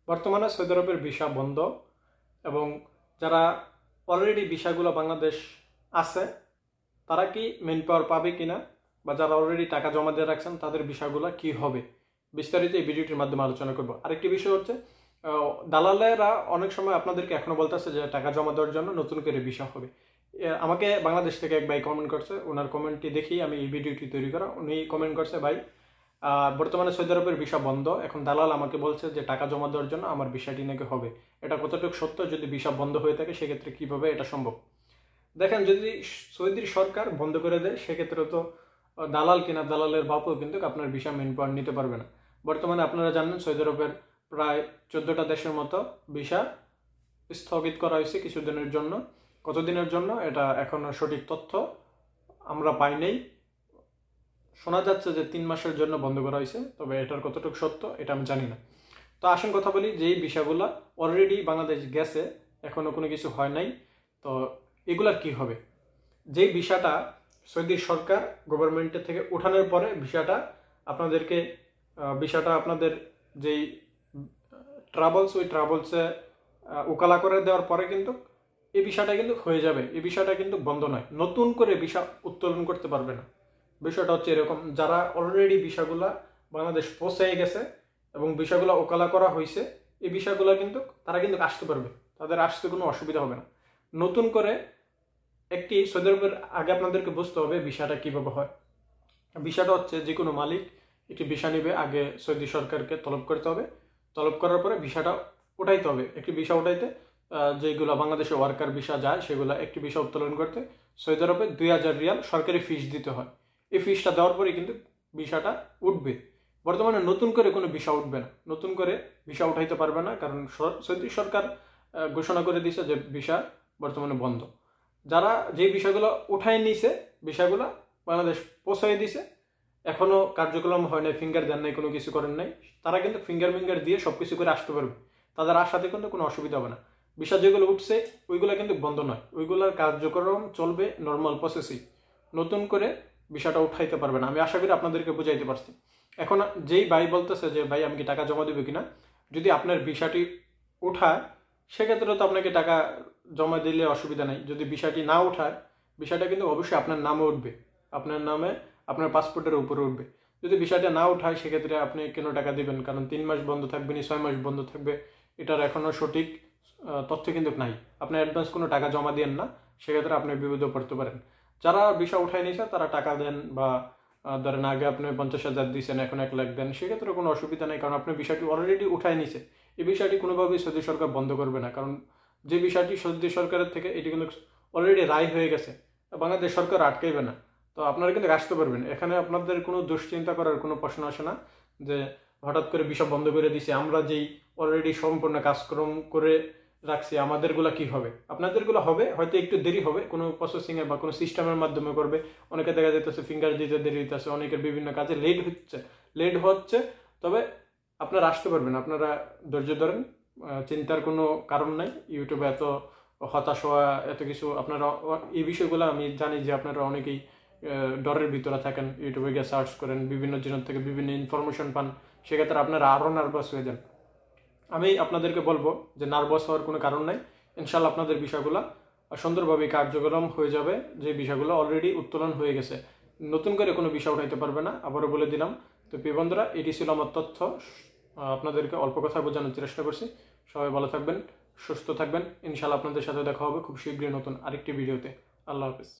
বর্তমানে সৌদি আরবের ভিসা বন্ধ এবং যারা অলরেডি ভিসাগুলো বাংলাদেশ আছে তারা কি মেন পাওয়ার পাবে কিনা বা যারা অলরেডি টাকা জমা দিয়ে রাখছেন তাদের ভিসাগুলো কি হবে বিস্তারিত এই ভিডিওটির মাধ্যমে আলোচনা করব। আরেকটি বিষয় হচ্ছে দালালেরা অনেক সময় আপনাদেরকে এখনো বলতেছে যে টাকা জমা দেওয়ার জন্য নতুন করে ভিসা হবে। আমাকে বাংলাদেশ থেকে এক ভাই কমেন্ট করছে, ওনার কমেন্টটি দেখি আমি এই ভিডিওটি তৈরি করা। উনি কমেন্ট করছে, ভাই বর্তমানে সৌদি আরবের ভিসা বন্ধ, এখন দালাল আমাকে বলছে যে টাকা জমা দেওয়ার জন্য আমার ভিসাটি নাকি হবে। এটা কতটুকু সত্য? যদি ভিসা বন্ধ হয়ে থাকে সেক্ষেত্রে কিভাবে এটা সম্ভব? দেখেন, যদি সৌদির সরকার বন্ধ করে দেয় সেক্ষেত্রে তো দালাল কিনা দালালের বাপও কিন্তু আপনার ভিসা মেন পাওয়ার নিতে পারবে না। বর্তমানে আপনারা জানেন সৌদি আরবের প্রায় 14টা দেশের মতো ভিসা স্থগিত করা হয়েছে কিছুদিনের জন্য। কতদিনের জন্য এটা এখনো সঠিক তথ্য আমরা পাই নাই। শোনা যাচ্ছে যে 3 মাসের জন্য বন্ধ করা হয়েছে, তবে এটার কতটুকু সত্য এটা আমি জানি না। তো আসেন কথা বলি, যেই ভিসাগুলো অলরেডি বাংলাদেশ গেছে এখনো কোনো কিছু হয় নাই, তো এগুলার কি হবে? যেই ভিসাটা সৌদি সরকার গভর্নমেন্টের থেকে উঠানোর পরে ভিসাটা আপনাদের যেই ট্রাভেলস, ওই ট্রাভেলসে উকালা করে দেওয়ার পরে কিন্তু এই ভিসাটা কিন্তু হয়ে যাবে। এই ভিসাটা কিন্তু বন্ধ নয়, নতুন করে ভিসা উত্তোলন করতে পারবে না। বিষয়টা হচ্ছে এরকম, যারা অলরেডি ভিসাগুলা বাংলাদেশ পৌঁছে গেছে এবং ভিসাগুলো ওকালা করা হয়েছে, এই ভিসাগুলো কিন্তু তারা কিন্তু আসতে পারবে, তাদের আসতে কোনো অসুবিধা হবে না। নতুন করে একটি সৌদি আরবের আগে আপনাদেরকে বুঝতে হবে ভিসাটা কিভাবে হয়। ভিসাটা হচ্ছে যে কোনো মালিক একটি ভিসা নিবে, আগে সৌদি সরকারকে তলব করতে হবে। তলব করার পরে ভিসাটা উঠাইতে হবে। একটি ভিসা উঠাইতে যেগুলো বাংলাদেশে ওয়ার্কার ভিসা যায় সেগুলো একটি ভিসা উত্তোলন করতে সৌদি আরবে 2000 রিয়াল সরকারি ফিস দিতে হয়। এই ফিসটা দেওয়ার পরে কিন্তু ভিসাটা উঠবে। বর্তমানে নতুন করে কোনো ভিসা উঠবে না, নতুন করে ভিসা উঠাইতে পারবে না, কারণ সৌদি সরকার ঘোষণা করে দিয়েছে যে ভিসা বর্তমানে বন্ধ। যারা যে ভিসাগুলো উঠাই নিছে, ভিসাগুলো বাংলাদেশ পৌঁছাই দিছে, এখনো কার্যক্রম হয় নাই, ফিঙ্গার দেন নাই, কোনো কিছু করেন নাই, তারা কিন্তু ফিঙ্গার দিয়ে সবকিছু করে আসতে পারবে। তাদের আসাতে কিন্তু কোনো অসুবিধা হবে না। ভিসা যেগুলো উঠছে ওইগুলো কিন্তু বন্ধ নয়, ওইগুলোর কার্যক্রম চলবে নর্মাল প্রসেসই। নতুন করে ভিসাটা উঠাইতে পারবে না। আমি আশা করি আপনাদেরকে বুঝাইতে পারছি। এখন যেই ভাই বলতেছে যে ভাই আমি কি টাকা জমা দেবো কিনা, যদি আপনার ভিসাটি উঠায় সেক্ষেত্রে তো আপনাকে টাকা জমা দিলে অসুবিধা নেই। যদি ভিসাটি না উঠায়, ভিসাটা কিন্তু অবশ্যই আপনার নামে উঠবে, আপনার নামে আপনার পাসপোর্টের উপরে উঠবে। যদি ভিসাটা না উঠায় সেক্ষেত্রে আপনি কেন টাকা দিবেন? কারণ 3 মাস বন্ধ থাকবে না 6 মাস বন্ধ থাকবে, এটার এখনো সঠিক তথ্য কিন্তু নাই। আপনি অ্যাডভান্স কোনো টাকা জমা দেন না, সেক্ষেত্রে আপনি বিপদে পড়তে পারেন। যারা ভিসা উঠাই নিয়েছে তারা টাকা দেন, বা ধরেন আগে আপনি 50,000 দিয়েছেন এখন 1 লাখ দেন, সেক্ষেত্রে কোনো অসুবিধা নেই, কারণ আপনি বিষয়টি অলরেডি উঠাই নিয়েছে। এই বিষয়টি কোনোভাবেই সৌদি সরকার বন্ধ করবে না, কারণ যে বিষয়টি সৌদি সরকারের থেকে এটি কিন্তু অলরেডি রায় হয়ে গেছে, বাংলাদেশ সরকার আটকাইবে না। তো আপনারা কিন্তু আসতে পারবেন, এখানে আপনাদের কোনো দুশ্চিন্তা করার কোনো প্রশ্ন আসে না যে হঠাৎ করে ভিসা বন্ধ করে দিছে, আমরা যেই অলরেডি সম্পূর্ণ কাজকর্ম করে রাখছি আমাদেরগুলো কি হবে। আপনাদেরগুলো হবে, হয়তো একটু দেরি হবে, কোনো প্রসেসিংয়ের বা কোনো সিস্টেমের মাধ্যমে করবে। অনেকে দেখা যাইতেছে ফিঙ্গার দিতে দেরি হইতেছে, অনেকের বিভিন্ন কাজে লেট হচ্ছে, তবে আপনারা আসতে পারবেন। আপনারা ধৈর্য ধরেন, চিন্তার কোনো কারণ নাই। ইউটিউবে এত হতাশ হওয়া এত কিছু, আপনারা এই বিষয়গুলো আমি জানি যে আপনারা অনেকেই ডরের ভিতরে থাকেন, ইউটিউবে গিয়ে সার্চ করেন, বিভিন্ন চ্যানেল থেকে বিভিন্ন ইনফরমেশন পান, সেক্ষেত্রে আপনারা আরও নার্ভাস হয়ে যান। আমি আপনাদেরকে বলবো যে নার্ভাস হওয়ার কোনো কারণ নাই। ইনশাল্লাহ আপনাদের বিষয়গুলো সুন্দরভাবে কার্যক্রম হয়ে যাবে। যে বিষয়গুলো অলরেডি উত্তোলন হয়ে গেছে, নতুন করে কোনো বিষয় উঠাইতে পারবে না, আবারও বলে দিলাম। তো প্রিয় বন্ধুরা, এটি ছিল আমার তথ্য, আপনাদেরকে অল্প কথা বোঝানোর চেষ্টা করছি। সবাই ভালো থাকবেন, সুস্থ থাকবেন। ইনশাল্লাহ আপনাদের সাথে দেখা হবে খুব শীঘ্রই নতুন আরেকটি ভিডিওতে। আল্লাহ হাফিজ।